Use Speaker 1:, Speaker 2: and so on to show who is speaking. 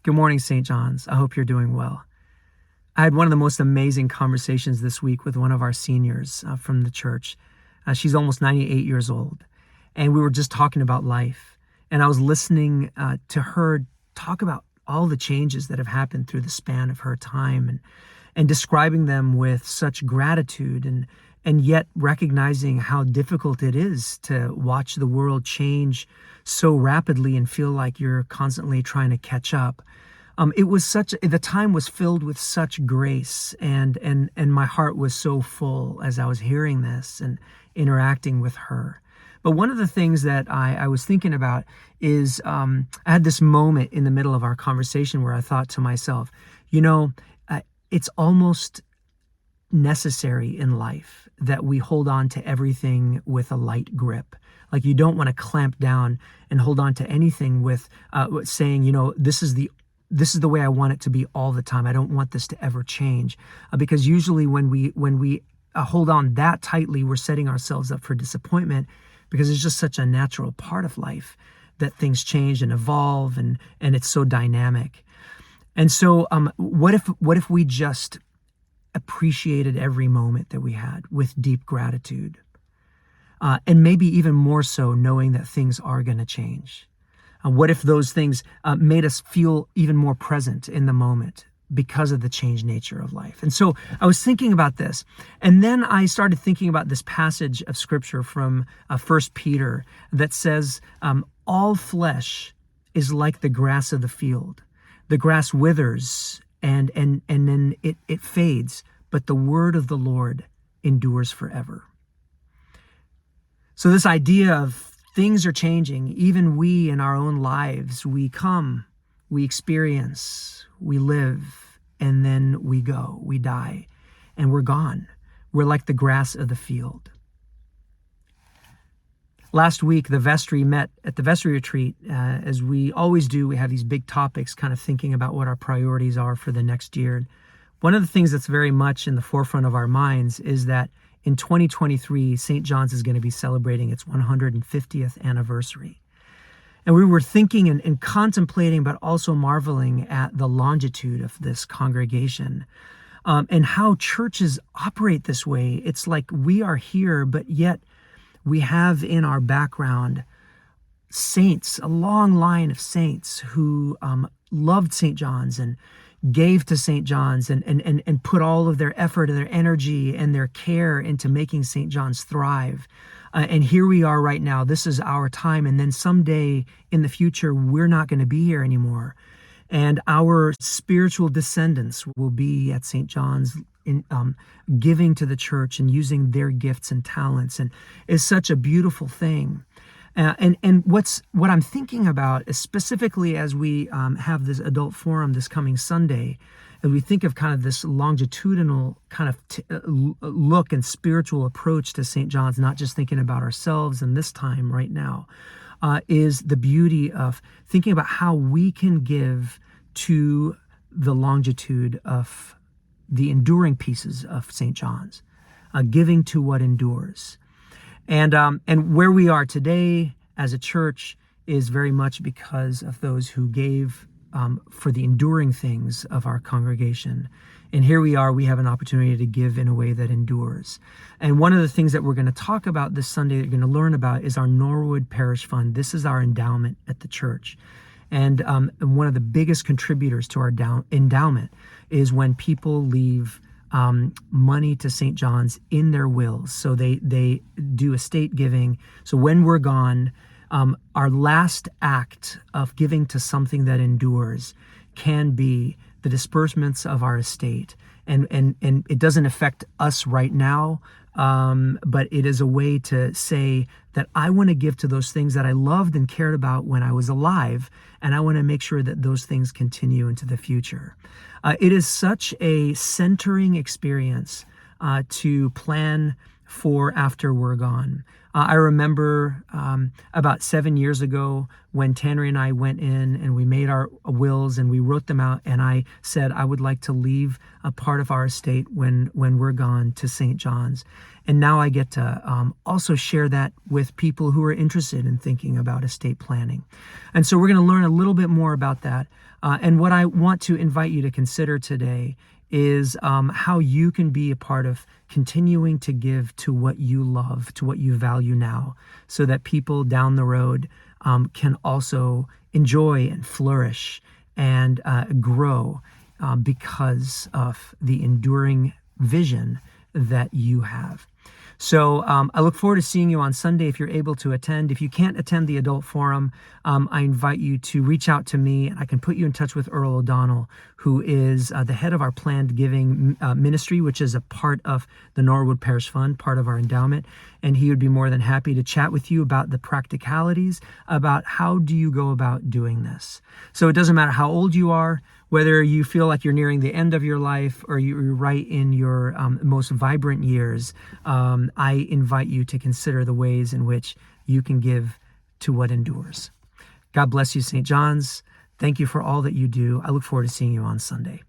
Speaker 1: Good morning, St. John's. I hope you're doing well. I had one of the most amazing conversations this week with one of our seniors from the church. She's almost 98 years old, and we were just talking about life. And I was listening to her talk about all the changes that have happened through the span of her time and describing them with such gratitude and yet recognizing how difficult it is to watch the world change so rapidly and feel like you're constantly trying to catch up. The time was filled with such grace, and my heart was so full as I was hearing this and interacting with her. But one of the things that I was thinking about is I had this moment in the middle of our conversation where I thought to myself, it's almost necessary in life that we hold on to everything with a light grip. Like, you don't want to clamp down and hold on to anything with saying, this is the way I want it to be all the time. I don't want this to ever change. Because usually when we hold on that tightly, we're setting ourselves up for disappointment, because it's just such a natural part of life that things change and evolve, and it's so dynamic. And so what if we just appreciated every moment that we had with deep gratitude, and maybe even more so knowing that things are going to change? What if those things made us feel even more present in the moment because of the changed nature of life? And so I was thinking about this, and then I started thinking about this passage of scripture from 1 Peter that says, all flesh is like the grass of the field. The grass withers and then it fades, but the word of the Lord endures forever. So this idea of things are changing, even we in our own lives, we come, we experience, we live, and then we go, we die, and we're gone. We're like the grass of the field. Last week, the vestry met at the vestry retreat. As we always do, we have these big topics, kind of thinking about what our priorities are for the next year. One of the things that's very much in the forefront of our minds is that in 2023, St. John's is going to be celebrating its 150th anniversary. And we were thinking and contemplating, but also marveling at the longitude of this congregation, and how churches operate this way. It's like we are here, but yet we have in our background saints, a long line of saints who loved St. John's and gave to St. John's and put all of their effort and their energy and their care into making St. John's thrive. And here we are right now. This is our time. And then someday in the future, we're not going to be here anymore. And our spiritual descendants will be at St. John's giving to the church and using their gifts and talents. And it's such a beautiful thing. And what I'm thinking about is, specifically as we have this adult forum this coming Sunday, as we think of kind of this longitudinal kind of look and spiritual approach to St. John's, not just thinking about ourselves in this time right now, is the beauty of thinking about how we can give to the longitude of the enduring pieces of St. John's, giving to what endures. And where we are today as a church is very much because of those who gave for the enduring things of our congregation. And here we are, we have an opportunity to give in a way that endures. And one of the things that we're going to talk about this Sunday, that you're going to learn about, is our Norwood Parish Fund. This is our endowment at the church. And one of the biggest contributors to our endowment is when people leave money to St. John's in their wills. So they do estate giving. So when we're gone, our last act of giving to something that endures can be the disbursements of our estate. And it doesn't affect us right now, but it is a way to say that I want to give to those things that I loved and cared about when I was alive, and I want to make sure that those things continue into the future. It is such a centering experience to plan for after we're gone. I remember about 7 years ago when Tanner and I went in and we made our wills and we wrote them out, and I said I would like to leave a part of our estate when we're gone to St. John's. And now I get to also share that with people who are interested in thinking about estate planning. And so we're going to learn a little bit more about that. And what I want to invite you to consider today is how you can be a part of continuing to give to what you love, to what you value now, so that people down the road can also enjoy and flourish and grow because of the enduring vision that you have. So I look forward to seeing you on Sunday if you're able to attend. If you can't attend the adult forum, I invite you to reach out to me, and I can put you in touch with Earl O'Donnell, who is the head of our planned giving ministry, which is a part of the Norwood Parish Fund, part of our endowment. And he would be more than happy to chat with you about the practicalities, about how do you go about doing this. So it doesn't matter how old you are, whether you feel like you're nearing the end of your life or you're right in your most vibrant years, I invite you to consider the ways in which you can give to what endures. God bless you, St. John's. Thank you for all that you do. I look forward to seeing you on Sunday.